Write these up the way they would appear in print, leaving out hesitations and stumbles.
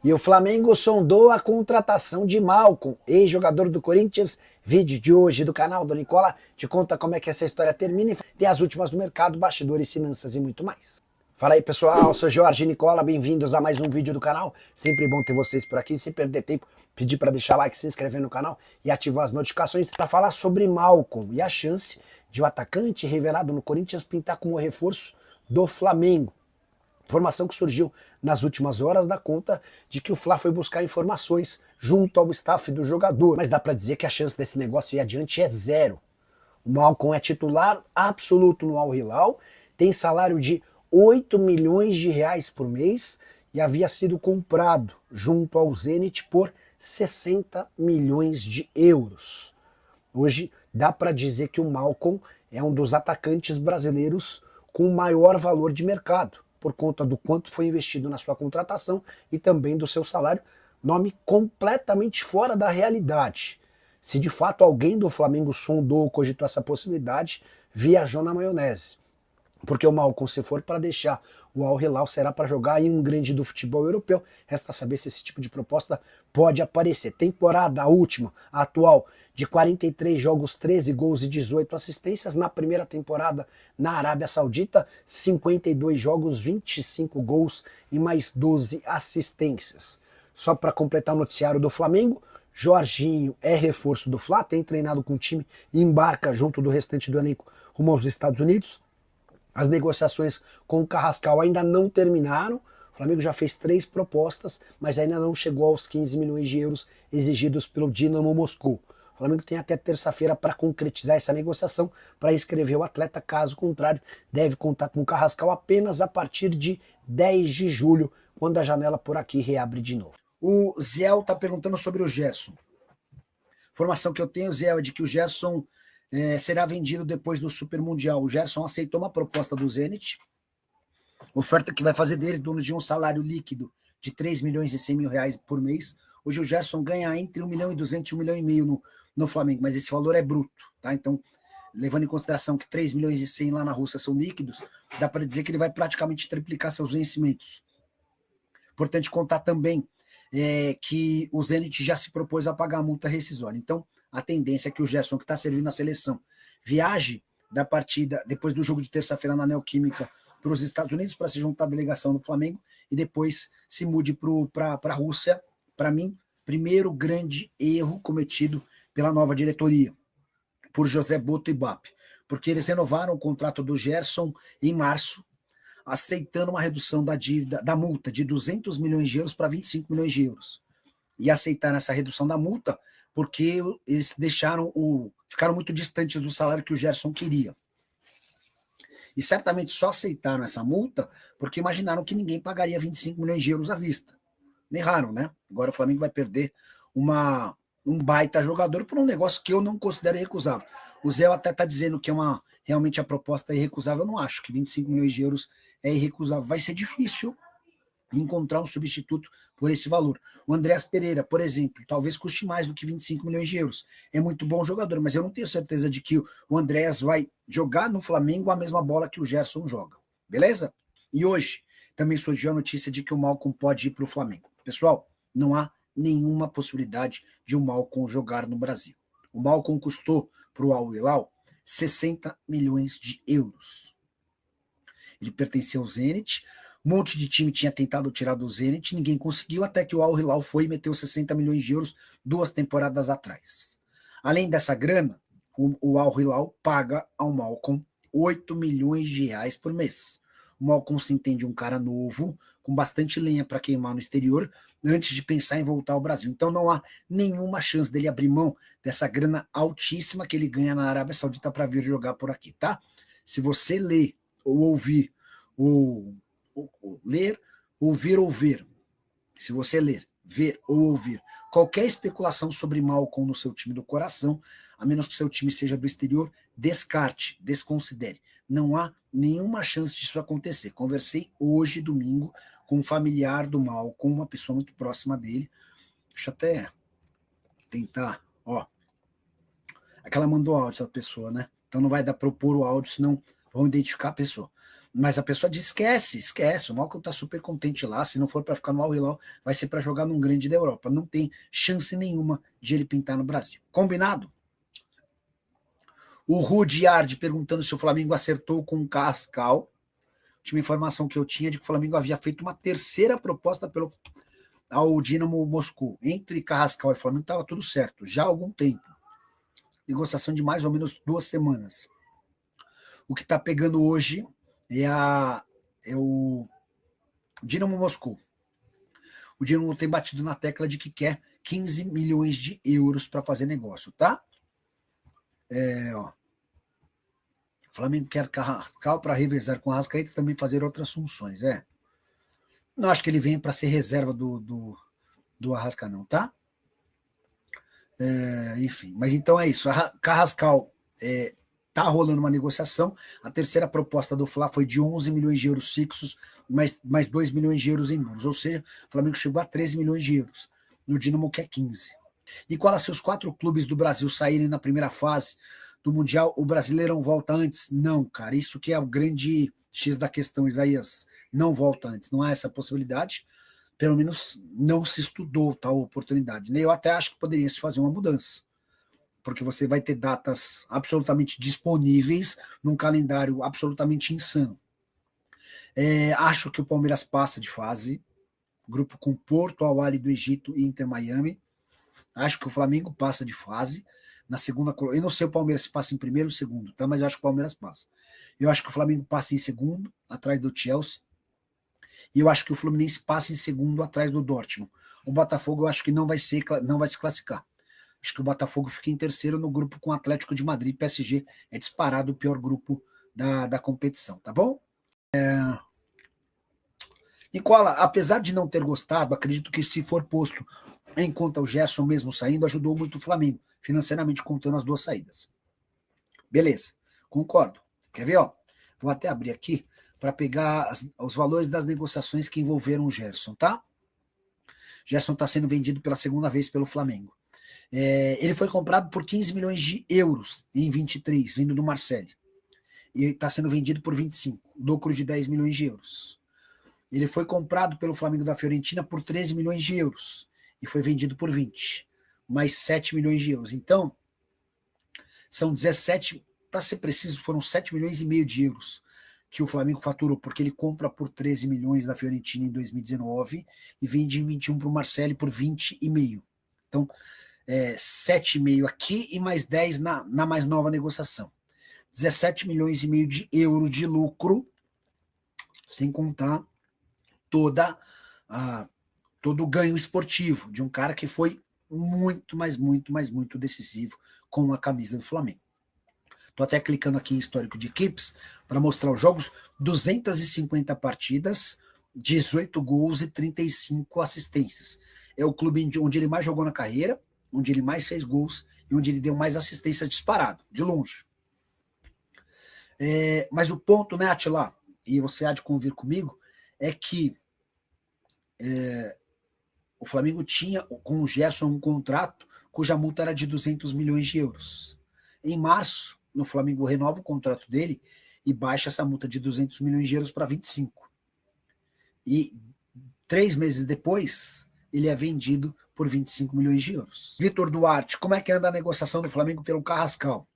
E o Flamengo sondou a contratação de Malcom, ex-jogador do Corinthians. Vídeo de hoje do canal do Nicola te conta como é que essa história termina e tem as últimas do mercado, bastidores, finanças e muito mais. Fala aí pessoal, sou Jorge Nicola, bem-vindos a mais um vídeo do canal. Sempre bom ter vocês por aqui, sem perder tempo, pedir para deixar like, se inscrever no canal e ativar as notificações para falar sobre Malcom e a chance de o atacante revelado no Corinthians pintar como reforço do Flamengo. Informação que surgiu nas últimas horas dá conta de que o Fla foi buscar informações junto ao staff do jogador, mas dá para dizer que a chance desse negócio ir adiante é zero. O Malcom é titular absoluto no Al Hilal, tem salário de 8 milhões de reais por mês e havia sido comprado junto ao Zenit por 60 milhões de euros. Hoje dá para dizer que o Malcom é um dos atacantes brasileiros com maior valor de mercado, por conta do quanto foi investido na sua contratação e também do seu salário, nome completamente fora da realidade. Se de fato alguém do Flamengo sondou ou cogitou essa possibilidade, viajou na maionese. Porque o Malcom, se for para deixar o Al Hilal, será para jogar em um grande do futebol europeu. Resta saber se esse tipo de proposta pode aparecer. Temporada, a última, a atual, de 43 jogos, 13 gols e 18 assistências. Na primeira temporada, na Arábia Saudita, 52 jogos, 25 gols e mais 12 assistências. Só para completar o noticiário do Flamengo, Jorginho é reforço do Fla, tem treinado com o time e embarca junto do restante do elenco rumo aos Estados Unidos. As negociações com o Carrascal ainda não terminaram. O Flamengo já fez 3 propostas, mas ainda não chegou aos 15 milhões de euros exigidos pelo Dinamo Moscou. O Flamengo tem até terça-feira para concretizar essa negociação, para inscrever o atleta. Caso contrário, deve contar com o Carrascal apenas a partir de 10 de julho, quando a janela por aqui reabre de novo. O Ziel está perguntando sobre o Gerson. Informação que eu tenho, Ziel, é de que o Gerson será vendido depois do Super Mundial. O Gerson aceitou uma proposta do Zenit, oferta que vai fazer dele dono de um salário líquido de 3 milhões e 100 mil reais por mês. Hoje o Gerson ganha entre 1 milhão e 200 e 1 milhão e meio no Flamengo, mas esse valor é bruto, tá? Então, levando em consideração que 3 milhões e 100 lá na Rússia são líquidos, dá para dizer que ele vai praticamente triplicar seus vencimentos. Importante contar também que o Zenit já se propôs a pagar a multa rescisória. Então, a tendência é que o Gerson, que está servindo na seleção, viaje da partida, depois do jogo de terça-feira na Neoquímica, para os Estados Unidos para se juntar à delegação do Flamengo e depois se mude para a Rússia. Para mim, primeiro grande erro cometido pela nova diretoria, por José Boto e BAP, porque eles renovaram o contrato do Gerson em março, aceitando uma redução da dívida, da multa de 200 milhões de euros para 25 milhões de euros. E aceitaram essa redução da multa porque eles ficaram muito distantes do salário que o Gerson queria. E certamente só aceitaram essa multa porque imaginaram que ninguém pagaria 25 milhões de euros à vista. Erraram, né? Agora o Flamengo vai perder um baita jogador por um negócio que eu não considero irrecusável. O Zé até está dizendo que realmente a proposta é irrecusável. Eu não acho que 25 milhões de euros é irrecusável. Vai ser difícil encontrar um substituto por esse valor. O Andréas Pereira, por exemplo, talvez custe mais do que 25 milhões de euros. É muito bom jogador, mas eu não tenho certeza de que o Andréas vai jogar no Flamengo a mesma bola que o Gerson joga. Beleza? E hoje também surgiu a notícia de que o Malcom pode ir para o Flamengo. Pessoal, não há nenhuma possibilidade de o Malcom jogar no Brasil. O Malcom custou para o Al Hilal 60 milhões de euros. Ele pertenceu ao Zenit. Um monte de time tinha tentado tirar do Zenit, ninguém conseguiu, até que o Al Hilal foi e meteu 60 milhões de euros 2 temporadas atrás. Além dessa grana, o Al Hilal paga ao Malcom 8 milhões de reais por mês. O Malcom se entende um cara novo, com bastante lenha para queimar no exterior, antes de pensar em voltar ao Brasil. Então não há nenhuma chance dele abrir mão dessa grana altíssima que ele ganha na Arábia Saudita para vir jogar por aqui, tá? Se você ler ou ouvir ou ler, ouvir ou ver. Se você ler, ver ou ouvir qualquer especulação sobre Malcom no seu time do coração, a menos que seu time seja do exterior, descarte, desconsidere. Não há nenhuma chance disso acontecer. Conversei hoje, domingo, com um familiar do Malcom, uma pessoa muito próxima dele. Deixa eu até tentar, ó. Aquela mandou áudio, essa pessoa, né? Então não vai dar para pôr o áudio, senão vão identificar a pessoa. Mas a pessoa diz, esquece, o Malcolm tá super contente lá, se não for para ficar no Al Hilal, vai ser para jogar num grande da Europa. Não tem chance nenhuma de ele pintar no Brasil. Combinado? O Rudyard perguntando se o Flamengo acertou com o Carrascal. Tinha uma informação que eu tinha de que o Flamengo havia feito uma terceira proposta ao Dinamo Moscou. Entre Carrascal e Flamengo estava tudo certo, já há algum tempo. Negociação de mais ou menos 2 semanas. O que está pegando hoje é o Dinamo Moscou. O Dinamo tem batido na tecla de que quer 15 milhões de euros para fazer negócio, tá? O Flamengo quer Carrascal para revezar com a Arrascaeta e também fazer outras funções, Não acho que ele venha para ser reserva do Arrasca, não, tá? Enfim, mas então é isso. Carrascal tá rolando uma negociação. A terceira proposta do Fla foi de 11 milhões de euros fixos, mais 2 milhões de euros em bônus. Ou seja, o Flamengo chegou a 13 milhões de euros. No Dinamo quer 15. E qual se os 4 clubes do Brasil saírem na primeira fase do Mundial, o Brasileirão volta antes? Não, cara. Isso que é o grande X da questão, Isaías. Não volta antes. Não há essa possibilidade. Pelo menos não se estudou tal oportunidade. Eu até acho que poderia se fazer uma mudança, porque você vai ter datas absolutamente disponíveis num calendário absolutamente insano. Acho que o Palmeiras passa de fase, grupo com Porto, Al-Ahly do Egito e Inter Miami. Acho que o Flamengo passa de fase na segunda. Eu não sei o Palmeiras se passa em primeiro ou segundo, tá? Mas eu acho que o Palmeiras passa. Eu acho que o Flamengo passa em segundo, atrás do Chelsea. E eu acho que o Fluminense passa em segundo, atrás do Dortmund. O Botafogo eu acho que não vai se classificar. Acho que o Botafogo fica em terceiro no grupo com o Atlético de Madrid. PSG é disparado o pior grupo da competição, tá bom? Nicola, apesar de não ter gostado, acredito que se for posto em conta o Gerson mesmo saindo, ajudou muito o Flamengo, financeiramente contando as 2 saídas. Beleza, concordo. Quer ver? Vou até abrir aqui para pegar os valores das negociações que envolveram o Gerson, tá? Gerson está sendo vendido pela segunda vez pelo Flamengo. Ele foi comprado por 15 milhões de euros em 23, vindo do Marseille. E está sendo vendido por 25, lucro de 10 milhões de euros. Ele foi comprado pelo Flamengo da Fiorentina por 13 milhões de euros e foi vendido por 20, mais 7 milhões de euros. Então, são 17, para ser preciso, foram 7 milhões e meio de euros que o Flamengo faturou, porque ele compra por 13 milhões da Fiorentina em 2019 e vende em 21 para o Marseille por 20,5. Então, 7,5 aqui e mais 10 na mais nova negociação. 17 milhões e meio de euros de lucro, sem contar todo o ganho esportivo de um cara que foi muito decisivo com a camisa do Flamengo. Estou até clicando aqui em histórico de equipes para mostrar os jogos. 250 partidas, 18 gols e 35 assistências. É o clube onde ele mais jogou na carreira, onde ele mais fez gols e onde ele deu mais assistências disparado, de longe. Mas o ponto, né, Atila, e você há de convir comigo, é que o Flamengo tinha com o Gerson um contrato cuja multa era de 200 milhões de euros. Em março, no Flamengo renova o contrato dele e baixa essa multa de 200 milhões de euros para 25. E 3 meses depois, ele é vendido por 25 milhões de euros. Vitor Duarte, como é que anda a negociação do Flamengo pelo Carrascal?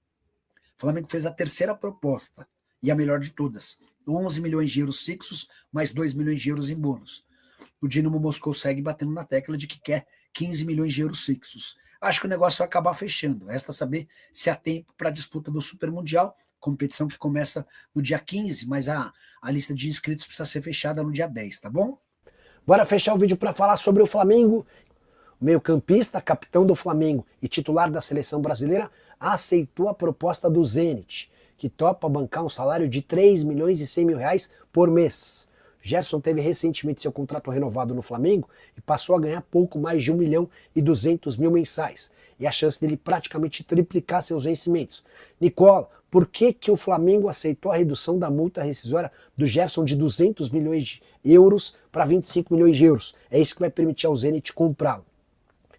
O Flamengo fez a terceira proposta, e a melhor de todas. 11 milhões de euros fixos, mais 2 milhões de euros em bônus. O Dinamo Moscou segue batendo na tecla de que quer 15 milhões de euros fixos. Acho que o negócio vai acabar fechando. Resta saber se há tempo para a disputa do Super Mundial, competição que começa no dia 15, mas a lista de inscritos precisa ser fechada no dia 10, tá bom? Bora fechar o vídeo para falar sobre o Flamengo. O meio-campista, capitão do Flamengo e titular da seleção brasileira, aceitou a proposta do Zenit, que topa bancar um salário de 3 milhões e 100 mil reais por mês. Gerson teve recentemente seu contrato renovado no Flamengo e passou a ganhar pouco mais de 1 milhão e 200 mil mensais. E a chance dele praticamente triplicar seus vencimentos. Nicola, por que o Flamengo aceitou a redução da multa rescisória do Gerson de 200 milhões de euros para 25 milhões de euros? É isso que vai permitir ao Zenit comprá-lo.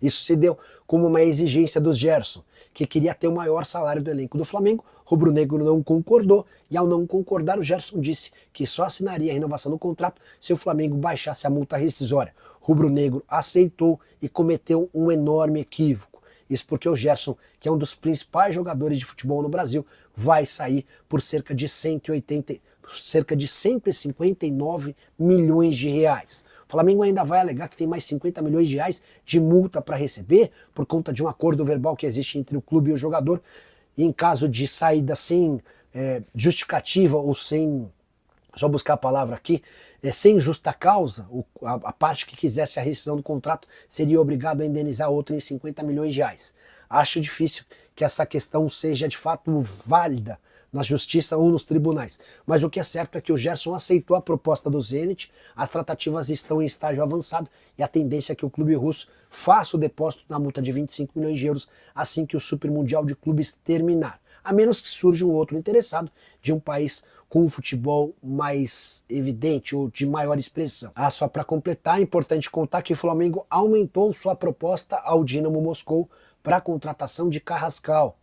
Isso se deu como uma exigência do Gerson, que queria ter o maior salário do elenco do Flamengo. Rubro-negro não concordou, e ao não concordar, o Gerson disse que só assinaria a renovação do contrato se o Flamengo baixasse a multa rescisória. Rubro-negro aceitou e cometeu um enorme equívoco. Isso porque o Gerson, que é um dos principais jogadores de futebol no Brasil, vai sair por cerca de 159 milhões de reais. O Flamengo ainda vai alegar que tem mais 50 milhões de reais de multa para receber por conta de um acordo verbal que existe entre o clube e o jogador. E em caso de saída sem justificativa ou sem, só buscar a palavra aqui, sem justa causa, a parte que quisesse a rescisão do contrato seria obrigado a indenizar outra em 50 milhões de reais. Acho difícil que essa questão seja de fato válida na justiça ou nos tribunais. Mas o que é certo é que o Gerson aceitou a proposta do Zenit, as tratativas estão em estágio avançado e a tendência é que o clube russo faça o depósito na multa de 25 milhões de euros assim que o Super Mundial de Clubes terminar. A menos que surja um outro interessado de um país com um futebol mais evidente ou de maior expressão. Só para completar, é importante contar que o Flamengo aumentou sua proposta ao Dinamo Moscou para a contratação de Carrascal.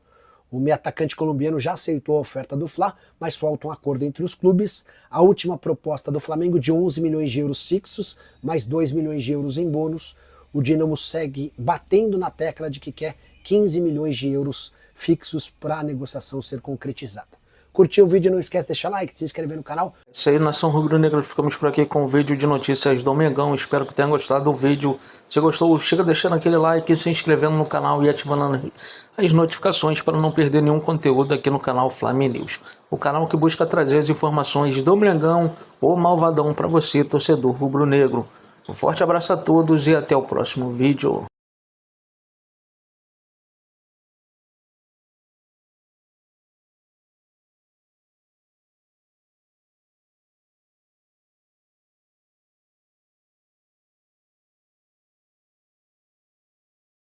O meio atacante colombiano já aceitou a oferta do Fla, mas falta um acordo entre os clubes. A última proposta do Flamengo de 11 milhões de euros fixos, mais 2 milhões de euros em bônus. O Dinamo segue batendo na tecla de que quer 15 milhões de euros fixos para a negociação ser concretizada. Curtiu o vídeo? Não esquece de deixar like, de se inscrever no canal. Isso aí, Nação Rubro-Negra, ficamos por aqui com o vídeo de notícias do Mengão. Espero que tenha gostado do vídeo. Se gostou, chega deixando aquele like, se inscrevendo no canal e ativando as notificações para não perder nenhum conteúdo aqui no canal Flame News. O canal que busca trazer as informações do Mengão, o Malvadão, para você, torcedor rubro-negro. Um forte abraço a todos e até o próximo vídeo.